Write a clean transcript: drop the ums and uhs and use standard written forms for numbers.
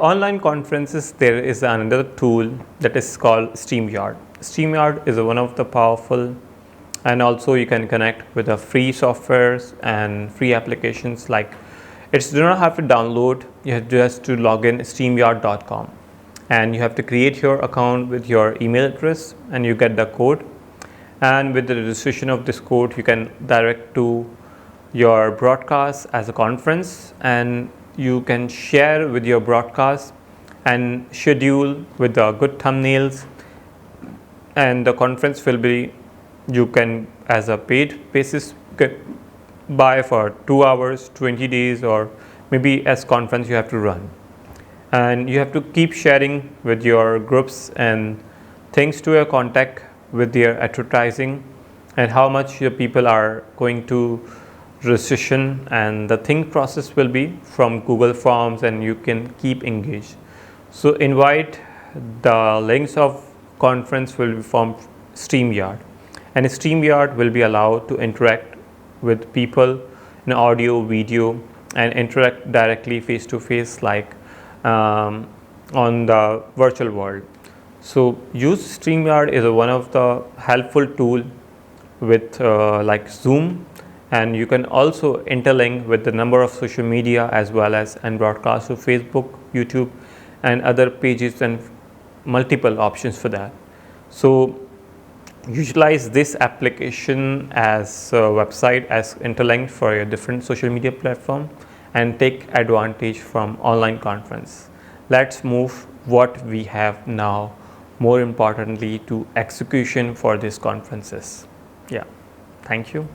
online conferences, there is another tool that is called StreamYard. StreamYard is one of the powerful, and also you can connect with the free softwares and free applications. Like, it's do not have to download, you have just to log in streamyard.com, and you have to create your account with your email address, and you get the code, and with the registration of this code you can direct to your broadcast as a conference, and you can share with your broadcast and schedule with the good thumbnails, and the conference will be, you can as a paid basis buy for 2 hours, 20 days, or maybe as conference you have to run, and you have to keep sharing with your groups and things to your contact with their advertising and how much your people are going to registration, and the think process will be from Google Forms, and you can keep engaged. So invite, the links of conference will be from StreamYard, and StreamYard will be allowed to interact with people in audio, video, and interact directly face to face, like on the virtual world. So use StreamYard is one of the helpful tool with like Zoom, and you can also interlink with the number of social media as well as and broadcast to Facebook, YouTube, and other pages, and multiple options for that. So utilize this application as a website as interlinked for your different social media platform, and take advantage from online conference. Let's move what we have now, more importantly, to execution for these conferences. Yeah, thank you.